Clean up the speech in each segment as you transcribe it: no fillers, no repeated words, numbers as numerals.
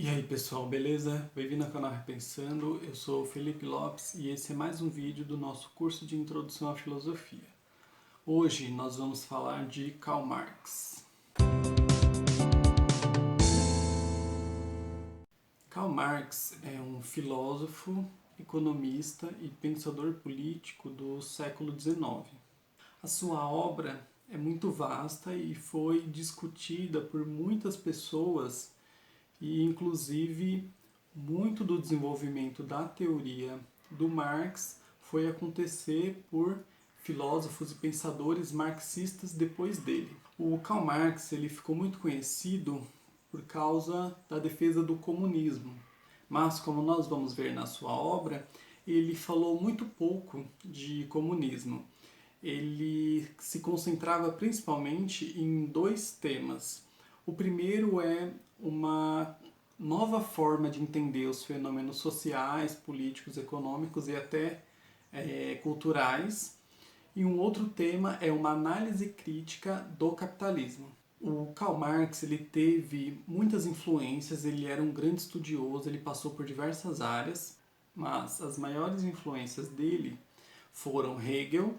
E aí pessoal, beleza? Bem-vindo ao canal Repensando, eu sou o Felipe Lopes e esse é mais um vídeo do nosso curso de Introdução à Filosofia. Hoje nós vamos falar de Karl Marx. Karl Marx é um filósofo, economista e pensador político do século XIX. A sua obra é muito vasta e foi discutida por muitas pessoas e inclusive muito do desenvolvimento da teoria do Marx foi acontecer por filósofos e pensadores marxistas depois dele. O Karl Marx ele ficou muito conhecido por causa da defesa do comunismo, mas como nós vamos ver na sua obra, ele falou muito pouco de comunismo. Ele se concentrava principalmente em dois temas. O primeiro é uma nova forma de entender os fenômenos sociais, políticos, econômicos e até culturais. E um outro tema é uma análise crítica do capitalismo. O Karl Marx ele teve muitas influências, ele era um grande estudioso, ele passou por diversas áreas, mas as maiores influências dele foram Hegel,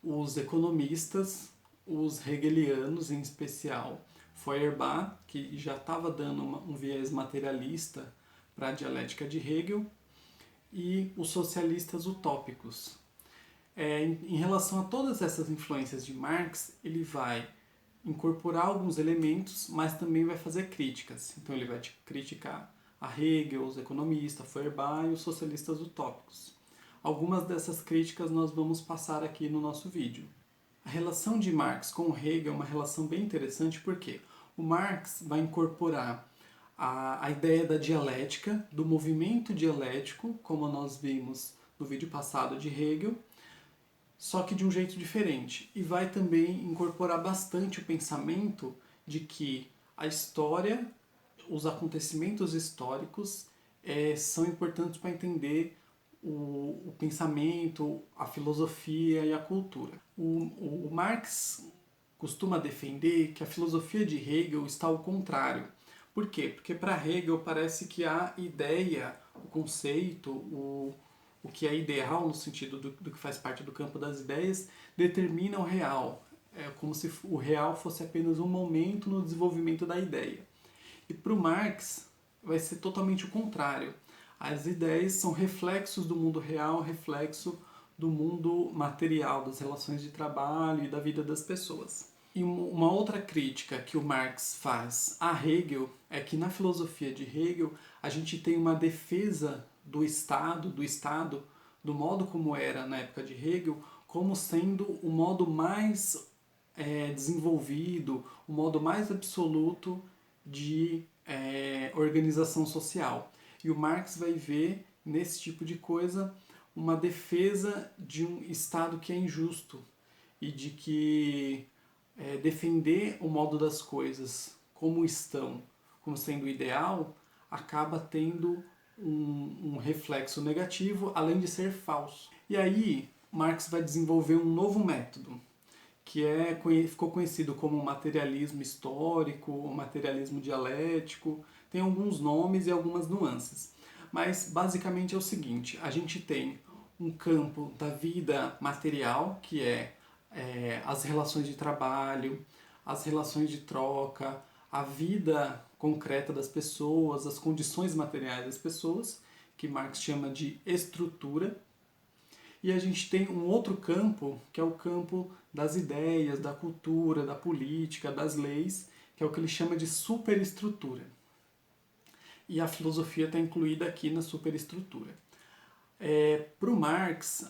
os economistas, os hegelianos em especial, Feuerbach, que já estava dando um viés materialista para a dialética de Hegel, e os socialistas utópicos. Em relação a todas essas influências de Marx, ele vai incorporar alguns elementos, mas também vai fazer críticas. Então ele vai criticar a Hegel, os economistas, Feuerbach e os socialistas utópicos. Algumas dessas críticas nós vamos passar aqui no nosso vídeo. A relação de Marx com Hegel é uma relação bem interessante porque o Marx vai incorporar a ideia da dialética, do movimento dialético, como nós vimos no vídeo passado de Hegel, só que de um jeito diferente. E vai também incorporar bastante o pensamento de que a história, os acontecimentos históricos são importantes para entender o pensamento, a filosofia e a cultura. O Marx costuma defender que a filosofia de Hegel está ao contrário. Por quê? Porque para Hegel parece que a ideia, o conceito, o que é ideal no sentido do que faz parte do campo das ideias, determina o real. É como se o real fosse apenas um momento no desenvolvimento da ideia. E para o Marx vai ser totalmente o contrário. As ideias são reflexos do mundo real, reflexo do mundo material, das relações de trabalho e da vida das pessoas. E uma outra crítica que o Marx faz a Hegel é que na filosofia de Hegel a gente tem uma defesa do Estado, do modo como era na época de Hegel, como sendo o modo mais desenvolvido, o modo mais absoluto de organização social. E o Marx vai ver nesse tipo de coisa uma defesa de um Estado que é injusto e de que defender o modo das coisas como estão, como sendo ideal, acaba tendo um reflexo negativo, além de ser falso. E aí, Marx vai desenvolver um novo método, que ficou conhecido como materialismo histórico, materialismo dialético, tem alguns nomes e algumas nuances. Mas basicamente é o seguinte, a gente tem um campo da vida material, que as relações de trabalho, as relações de troca, a vida concreta das pessoas, as condições materiais das pessoas, que Marx chama de estrutura. E a gente tem um outro campo, que é o campo das ideias, da cultura, da política, das leis, que é o que ele chama de superestrutura. E a filosofia está incluída aqui na superestrutura. Para o Marx,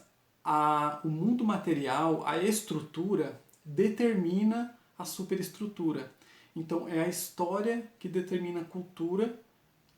o mundo material, a estrutura, determina a superestrutura. Então é a história que determina a cultura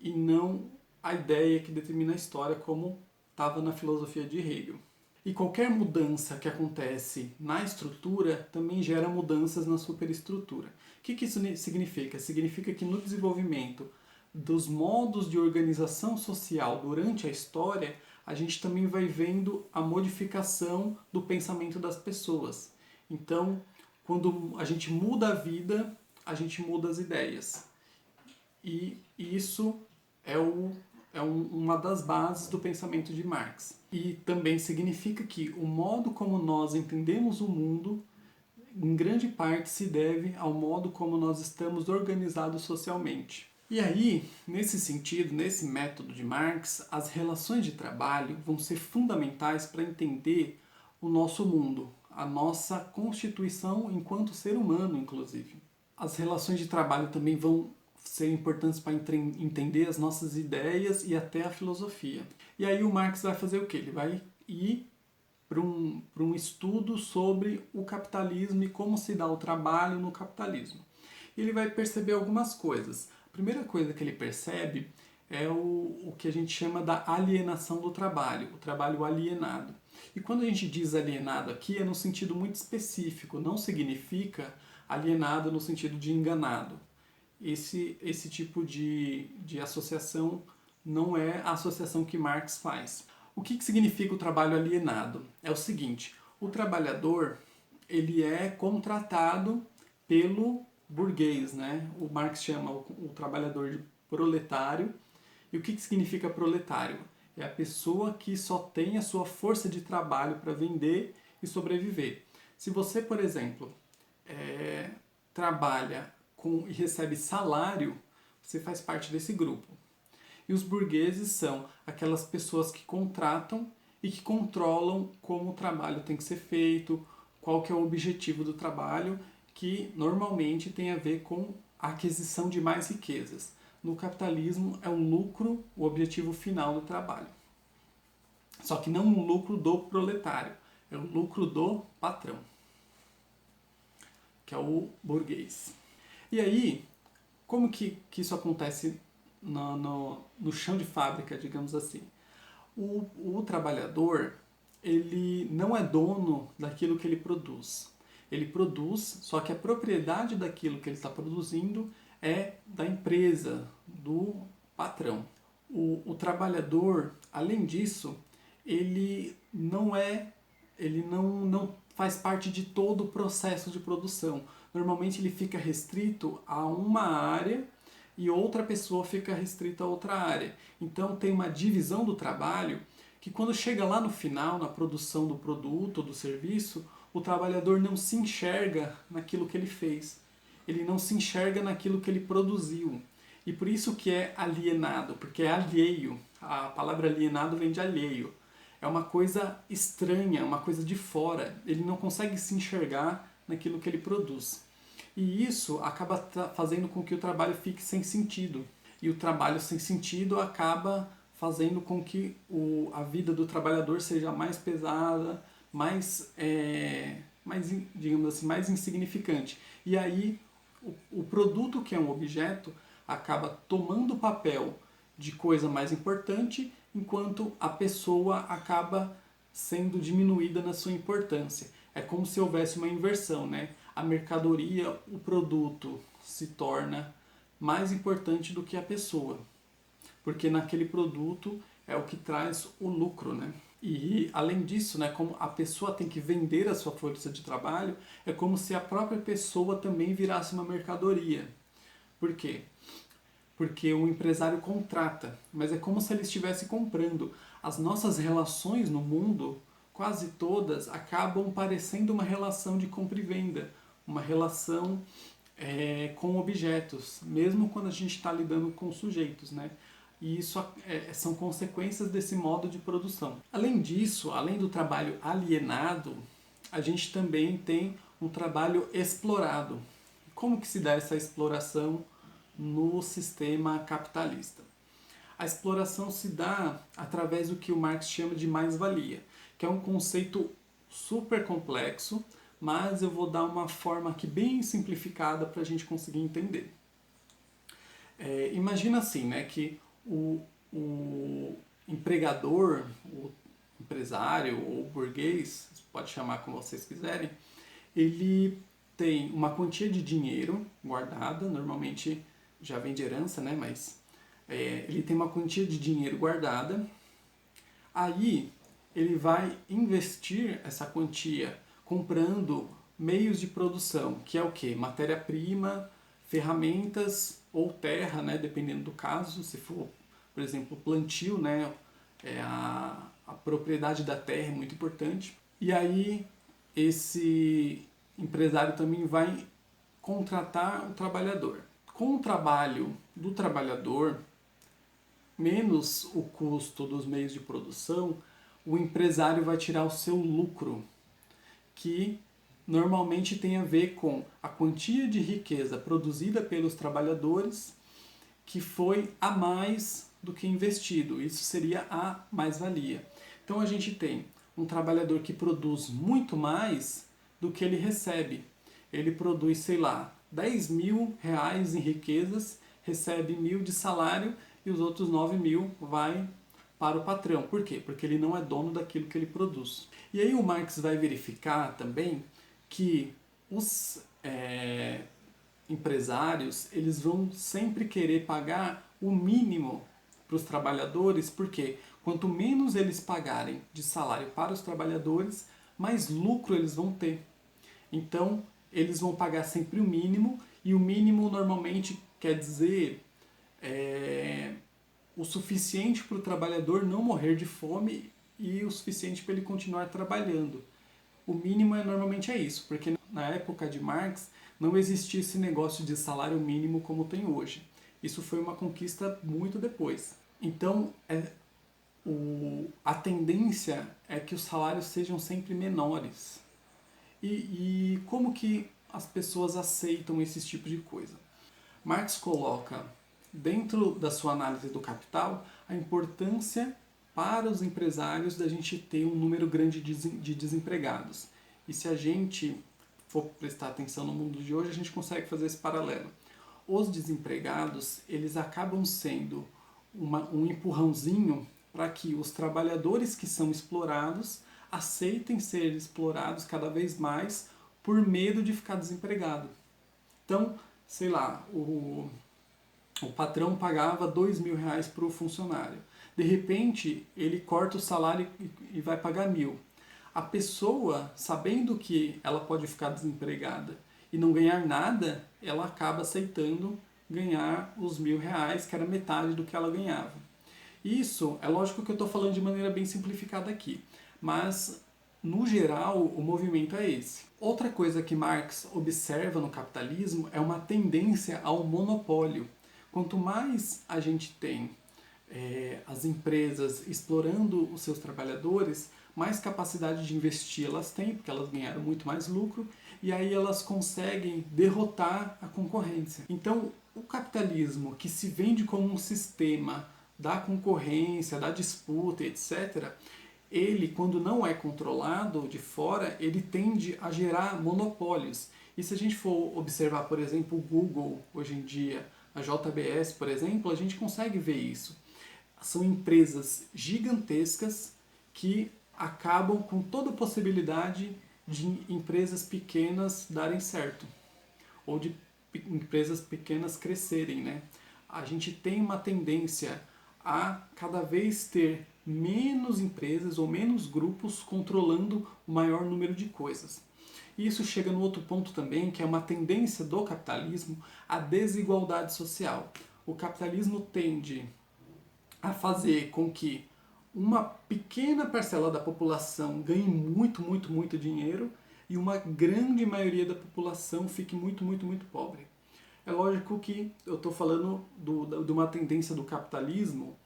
e não a ideia que determina a história, como estava na filosofia de Hegel. E qualquer mudança que acontece na estrutura também gera mudanças na superestrutura. O que isso significa? Significa que no desenvolvimento dos modos de organização social durante a história, a gente também vai vendo a modificação do pensamento das pessoas. Então, quando a gente muda a vida, a gente muda as ideias. E isso uma das bases do pensamento de Marx. E também significa que o modo como nós entendemos o mundo, em grande parte, se deve ao modo como nós estamos organizados socialmente. E aí, nesse sentido, nesse método de Marx, as relações de trabalho vão ser fundamentais para entender o nosso mundo, a nossa constituição enquanto ser humano, inclusive. As relações de trabalho também vão ser importantes para entender as nossas ideias e até a filosofia. E aí o Marx vai fazer o quê? Ele vai ir para um estudo sobre o capitalismo e como se dá o trabalho no capitalismo. E ele vai perceber algumas coisas. A primeira coisa que ele percebe é o que a gente chama da alienação do trabalho, o trabalho alienado. E quando a gente diz alienado aqui é no sentido muito específico, não significa alienado no sentido de enganado. Esse tipo de associação não é a associação que Marx faz. O que significa o trabalho alienado? É o seguinte, o trabalhador ele é contratado pelo burguês, né? O Marx chama o trabalhador de proletário. E o que significa proletário? É a pessoa que só tem a sua força de trabalho para vender e sobreviver. Se você, por exemplo, trabalha e recebe salário, você faz parte desse grupo. E os burgueses são aquelas pessoas que contratam e que controlam como o trabalho tem que ser feito, qual que é o objetivo do trabalho, que normalmente tem a ver com a aquisição de mais riquezas. No capitalismo é o lucro o objetivo final do trabalho. Só que não o lucro do proletário, é o lucro do patrão, que é o burguês. E aí, como que isso acontece no chão de fábrica, digamos assim? O trabalhador, ele não é dono daquilo que ele produz. Ele produz, só que a propriedade daquilo que ele está produzindo é da empresa, do patrão. O trabalhador, além disso, ele não faz parte de todo o processo de produção. Normalmente ele fica restrito a uma área e outra pessoa fica restrita a outra área. Então tem uma divisão do trabalho que quando chega lá no final, na produção do produto ou do serviço, o trabalhador não se enxerga naquilo que ele fez. Ele não se enxerga naquilo que ele produziu. E por isso que é alienado, porque é alheio. A palavra alienado vem de alheio. É uma coisa estranha, uma coisa de fora. Ele não consegue se enxergar naquilo que ele produz. E isso acaba fazendo com que o trabalho fique sem sentido. E o trabalho sem sentido acaba fazendo com que a vida do trabalhador seja mais pesada, mais digamos assim, mais insignificante. E aí o produto, que é um objeto, acaba tomando o papel de coisa mais importante, enquanto a pessoa acaba sendo diminuída na sua importância. É como se houvesse uma inversão, né? A mercadoria, o produto, se torna mais importante do que a pessoa. Porque naquele produto é o que traz o lucro, né? E além disso, né, como a pessoa tem que vender a sua força de trabalho, é como se a própria pessoa também virasse uma mercadoria. Por quê? Porque o empresário contrata, mas é como se ele estivesse comprando. As nossas relações no mundo, quase todas, acabam parecendo uma relação de compra e venda, uma relação com objetos, mesmo quando a gente está lidando com sujeitos, né? E isso são consequências desse modo de produção. Além disso, além do trabalho alienado, a gente também tem um trabalho explorado. Como que se dá essa exploração no sistema capitalista? A exploração se dá através do que o Marx chama de mais-valia, que é um conceito super complexo, mas eu vou dar uma forma aqui bem simplificada para a gente conseguir entender. Imagina assim, né, que o empregador, o empresário ou burguês, pode chamar como vocês quiserem, ele tem uma quantia de dinheiro guardada, normalmente já vem de herança, né, mas ele tem uma quantia de dinheiro guardada, aí ele vai investir essa quantia comprando meios de produção, que é o quê? Matéria-prima, ferramentas ou terra, né, dependendo do caso, se for por exemplo, o plantio, né? A propriedade da terra é muito importante. E aí esse empresário também vai contratar o trabalhador. Com o trabalho do trabalhador, menos o custo dos meios de produção, o empresário vai tirar o seu lucro, que normalmente tem a ver com a quantia de riqueza produzida pelos trabalhadores que foi a mais do que investido. Isso seria a mais-valia. Então a gente tem um trabalhador que produz muito mais do que ele recebe. Ele produz, sei lá, 10 mil reais em riquezas, recebe 1.000 de salário e os outros 9.000 vai para o patrão. Por quê? Porque ele não é dono daquilo que ele produz. E aí o Marx vai verificar também que os empresários, eles vão sempre querer pagar o mínimo para os trabalhadores, porque quanto menos eles pagarem de salário para os trabalhadores, mais lucro eles vão ter. Então, eles vão pagar sempre o mínimo, e o mínimo normalmente quer dizer o suficiente para o trabalhador não morrer de fome e o suficiente para ele continuar trabalhando. O mínimo normalmente é isso, porque na época de Marx não existia esse negócio de salário mínimo como tem hoje. Isso foi uma conquista muito depois. Então, a tendência é que os salários sejam sempre menores. E como que as pessoas aceitam esse tipo de coisa? Marx coloca dentro da sua análise do capital a importância para os empresários da gente ter um número grande de desempregados. E se a gente for prestar atenção no mundo de hoje, a gente consegue fazer esse paralelo. Os desempregados, eles acabam sendo um empurrãozinho para que os trabalhadores que são explorados aceitem ser explorados cada vez mais por medo de ficar desempregado. Então, sei lá, o patrão pagava 2.000 reais para o funcionário. De repente, ele corta o salário e vai pagar 1.000. A pessoa, sabendo que ela pode ficar desempregada e não ganhar nada, ela acaba aceitando ganhar os 1.000 reais, que era metade do que ela ganhava. Isso, é lógico que eu estou falando de maneira bem simplificada aqui, mas no geral o movimento é esse. Outra coisa que Marx observa no capitalismo é uma tendência ao monopólio. Quanto mais a gente tem as empresas explorando os seus trabalhadores, mais capacidade de investir elas têm, porque elas ganharam muito mais lucro, e aí elas conseguem derrotar a concorrência. Então, o capitalismo, que se vende como um sistema da concorrência, da disputa, etc., ele, quando não é controlado de fora, ele tende a gerar monopólios. E se a gente for observar, por exemplo, o Google hoje em dia, a JBS, por exemplo, a gente consegue ver isso. São empresas gigantescas que acabam com toda a possibilidade de empresas pequenas darem certo, ou de empresas pequenas crescerem, né? A gente tem uma tendência a cada vez ter menos empresas ou menos grupos controlando o maior número de coisas. E isso chega no outro ponto também, que é uma tendência do capitalismo, a desigualdade social. O capitalismo tende a fazer com que uma pequena parcela da população ganhe muito, muito, muito dinheiro e uma grande maioria da população fique muito, muito, muito pobre. É lógico que eu estou falando de uma tendência do capitalismo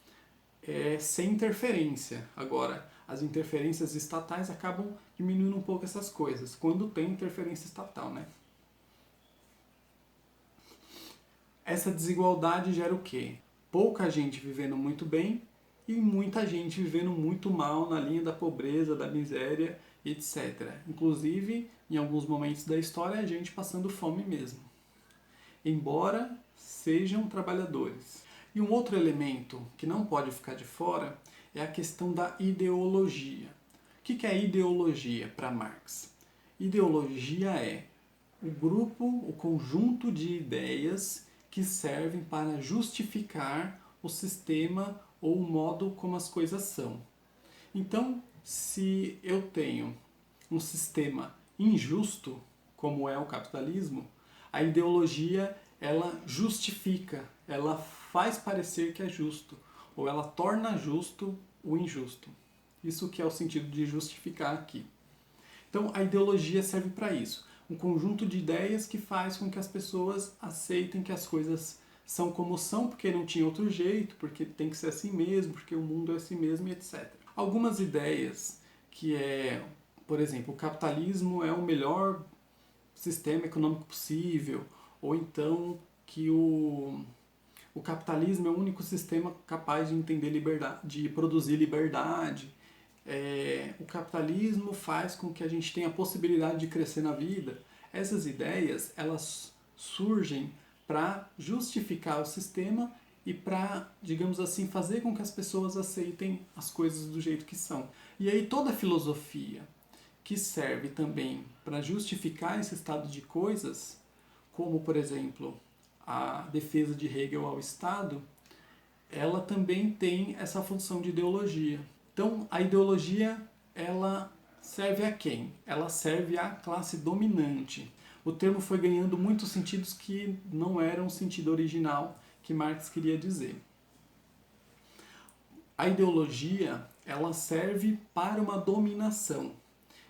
sem interferência. Agora, as interferências estatais acabam diminuindo um pouco essas coisas, quando tem interferência estatal, né? Essa desigualdade gera o quê? Pouca gente vivendo muito bem e muita gente vivendo muito mal na linha da pobreza, da miséria, etc. Inclusive, em alguns momentos da história, a gente passando fome mesmo. Embora sejam trabalhadores. E um outro elemento que não pode ficar de fora é a questão da ideologia. O que é ideologia para Marx? Ideologia é o grupo, o conjunto de ideias que servem para justificar o sistema ou o modo como as coisas são. Então, se eu tenho um sistema injusto, como é o capitalismo, a ideologia ela justifica, ela faz parecer que é justo. ou ela torna justo o injusto. Isso que é o sentido de justificar aqui. Então, a ideologia serve para isso. Um conjunto de ideias que faz com que as pessoas aceitem que as coisas são como são, porque não tinha outro jeito, porque tem que ser assim mesmo, porque o mundo é assim mesmo, e etc. Algumas ideias que é, por exemplo, o capitalismo é o melhor sistema econômico possível, ou então que o capitalismo é o único sistema capaz de entender liberdade, de produzir liberdade. O capitalismo faz com que a gente tenha a possibilidade de crescer na vida. Essas ideias, elas surgem para justificar o sistema e para, digamos assim, fazer com que as pessoas aceitem as coisas do jeito que são. E aí toda filosofia que serve também para justificar esse estado de coisas, como, por exemplo, a defesa de Hegel ao Estado, ela também tem essa função de ideologia. Então, a ideologia, ela serve a quem? Ela serve à classe dominante. O termo foi ganhando muitos sentidos que não eram o sentido original que Marx queria dizer. A ideologia, ela serve para uma dominação.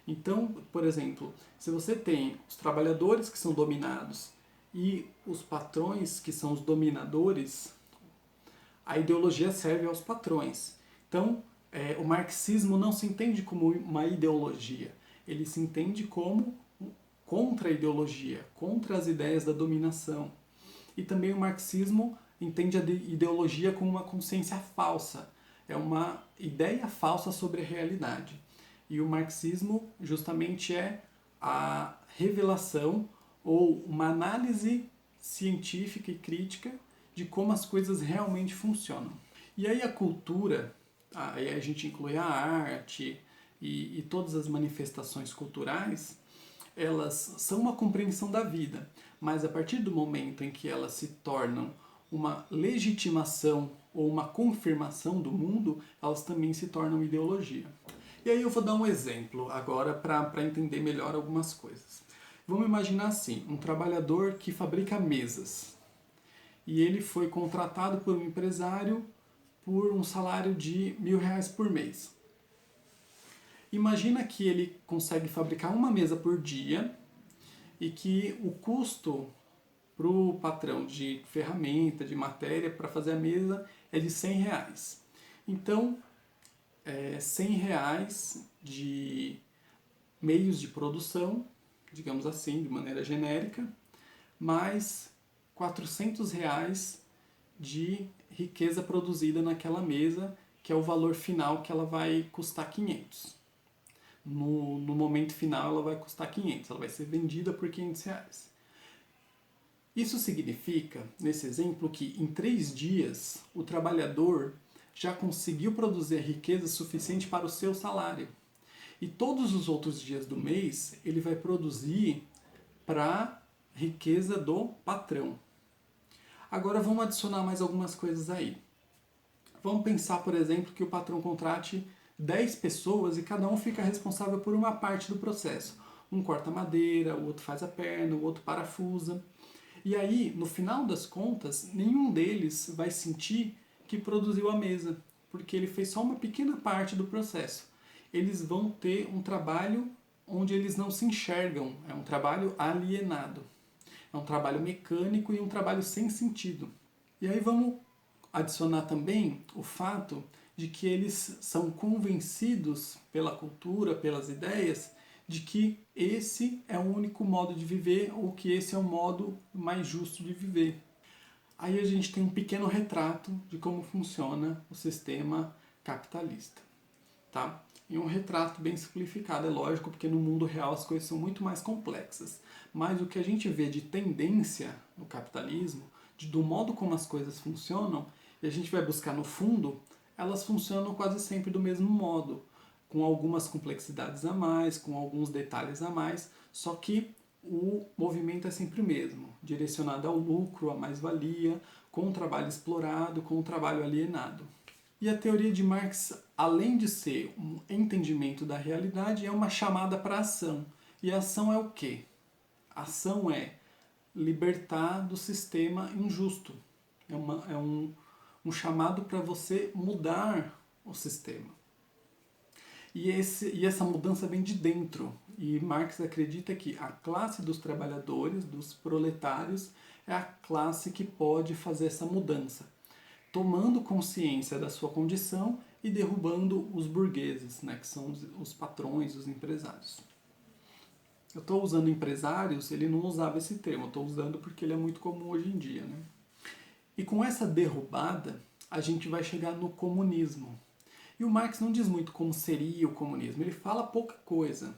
Então, por exemplo, se você tem os trabalhadores que são dominados e os patrões que são os dominadores, a ideologia serve aos patrões. Então, o marxismo não se entende como uma ideologia, ele se entende como contra-ideologia, contra as ideias da dominação. E também o marxismo entende a ideologia como uma consciência falsa, é uma ideia falsa sobre a realidade. E o marxismo justamente é a revelação ou uma análise científica e crítica de como as coisas realmente funcionam. E aí a cultura, aí a gente inclui a arte e todas as manifestações culturais, elas são uma compreensão da vida, mas a partir do momento em que elas se tornam uma legitimação ou uma confirmação do mundo, elas também se tornam ideologia. E aí eu vou dar um exemplo agora para entender melhor algumas coisas. Vamos imaginar assim, um trabalhador que fabrica mesas. E ele foi contratado por um empresário por um salário de R$ 1.000 por mês. Imagina que ele consegue fabricar uma mesa por dia e que o custo para o patrão de ferramenta, de matéria para fazer a mesa é de R$ 100. Então, R$ 100 de meios de produção, digamos assim, de maneira genérica, mais R$ 400 de riqueza produzida naquela mesa, que é o valor final que ela vai custar 500. No momento final ela vai custar 500, ela vai ser vendida por R$ 500. Isso significa, nesse exemplo, que em 3 dias o trabalhador já conseguiu produzir riqueza suficiente para o seu salário. E todos os outros dias do mês ele vai produzir para a riqueza do patrão. Agora vamos adicionar mais algumas coisas aí. Vamos pensar, por exemplo, que o patrão contrate 10 pessoas e cada um fica responsável por uma parte do processo. Um corta madeira, o outro faz a perna, o outro parafusa. E aí, no final das contas, nenhum deles vai sentir que produziu a mesa, porque ele fez só uma pequena parte do processo. Eles vão ter um trabalho onde eles não se enxergam, é um trabalho alienado. É um trabalho mecânico e um trabalho sem sentido. E aí vamos adicionar também o fato de que eles são convencidos pela cultura, pelas ideias, de que esse é o único modo de viver ou que esse é o modo mais justo de viver. Aí a gente tem um pequeno retrato de como funciona o sistema capitalista, tá? E um retrato bem simplificado, é lógico, porque no mundo real as coisas são muito mais complexas. Mas o que a gente vê de tendência no capitalismo, do modo como as coisas funcionam, e a gente vai buscar no fundo, elas funcionam quase sempre do mesmo modo, com algumas complexidades a mais, com alguns detalhes a mais, só que o movimento é sempre o mesmo, direcionado ao lucro, à mais-valia, com o trabalho explorado, com o trabalho alienado. E a teoria de Marx, além de ser um entendimento da realidade, é uma chamada para a ação. E a ação é o quê? A ação é libertar do sistema injusto. É um chamado para você mudar o sistema. E essa mudança vem de dentro. E Marx acredita que a classe dos trabalhadores, dos proletários, é a classe que pode fazer essa mudança, tomando consciência da sua condição e derrubando os burgueses, né, que são os patrões, os empresários. Eu estou usando empresários, ele não usava esse termo, eu estou usando porque ele é muito comum hoje em dia. Né? E com essa derrubada, a gente vai chegar no comunismo. E o Marx não diz muito como seria o comunismo, ele fala pouca coisa.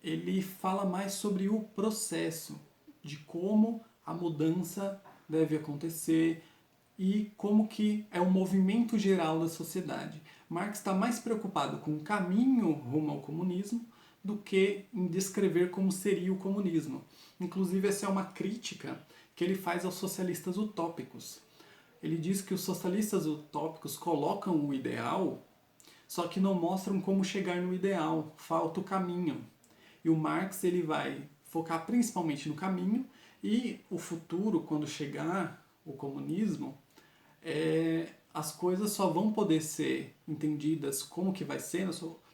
Ele fala mais sobre o processo, de como a mudança deve acontecer e como que é o movimento geral da sociedade. Marx está mais preocupado com o caminho rumo ao comunismo do que em descrever como seria o comunismo. Inclusive, essa é uma crítica que ele faz aos socialistas utópicos. Ele diz que os socialistas utópicos colocam o ideal, só que não mostram como chegar no ideal, falta o caminho. E o Marx ele vai focar principalmente no caminho, e o futuro, quando chegar o comunismo, as coisas só vão poder ser entendidas como que vai ser,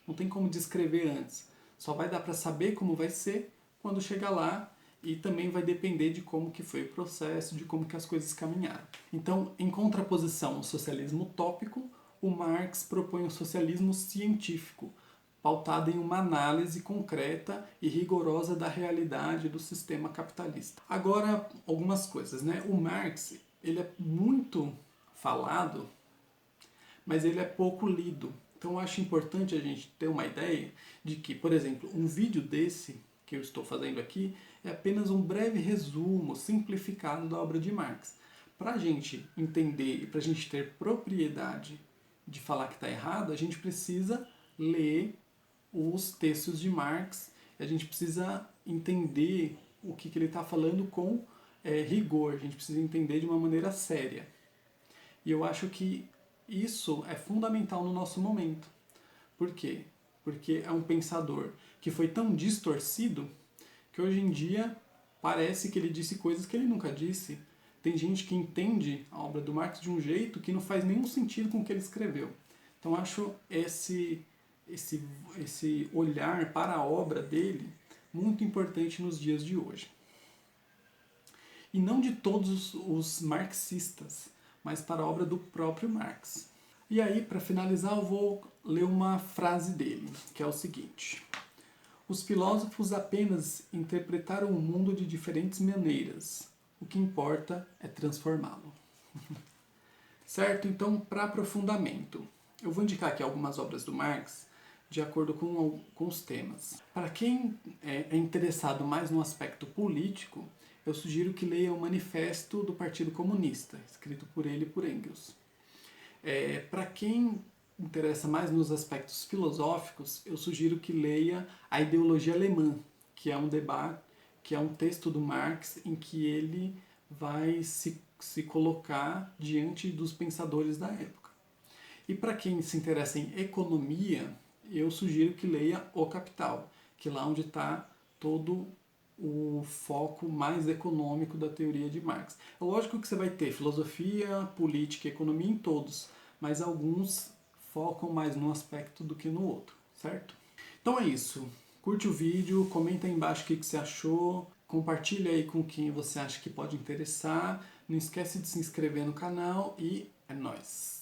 não tem como descrever antes. Só vai dar para saber como vai ser quando chegar lá, e também vai depender de como que foi o processo, de como que as coisas caminharam. Então, em contraposição ao socialismo utópico, o Marx propõe o socialismo científico, pautado em uma análise concreta e rigorosa da realidade do sistema capitalista. Agora, algumas coisas, né? O Marx, ele é muito falado, mas ele é pouco lido. Então eu acho importante a gente ter uma ideia de que, por exemplo, um vídeo desse que eu estou fazendo aqui é apenas um breve resumo simplificado da obra de Marx. Para a gente entender e para a gente ter propriedade de falar que está errado, a gente precisa ler os textos de Marx, a gente precisa entender o que ele está falando com rigor, a gente precisa entender de uma maneira séria. E eu acho que isso é fundamental no nosso momento. Por quê? Porque é um pensador que foi tão distorcido que hoje em dia parece que ele disse coisas que ele nunca disse. Tem gente que entende a obra do Marx de um jeito que não faz nenhum sentido com o que ele escreveu. Então acho esse olhar para a obra dele muito importante nos dias de hoje. E não de todos os marxistas, mas para a obra do próprio Marx. E aí, para finalizar, eu vou ler uma frase dele, que é o seguinte: os filósofos apenas interpretaram o mundo de diferentes maneiras. O que importa é transformá-lo. Certo? Então, para aprofundamento, eu vou indicar aqui algumas obras do Marx de acordo com os temas. Para quem é interessado mais no aspecto político, eu sugiro que leia o Manifesto do Partido Comunista, escrito por ele e por Engels. Para quem interessa mais nos aspectos filosóficos, eu sugiro que leia A Ideologia Alemã, que é um debate, que é um texto do Marx em que ele vai se colocar diante dos pensadores da época. E para quem se interessa em economia, eu sugiro que leia O Capital, que é lá onde está todo o foco mais econômico da teoria de Marx. É lógico que você vai ter filosofia, política e economia em todos, mas alguns focam mais num aspecto do que no outro, certo? Então é isso. Curte o vídeo, comenta aí embaixo o que você achou, compartilha aí com quem você acha que pode interessar, não esquece de se inscrever no canal e é nóis!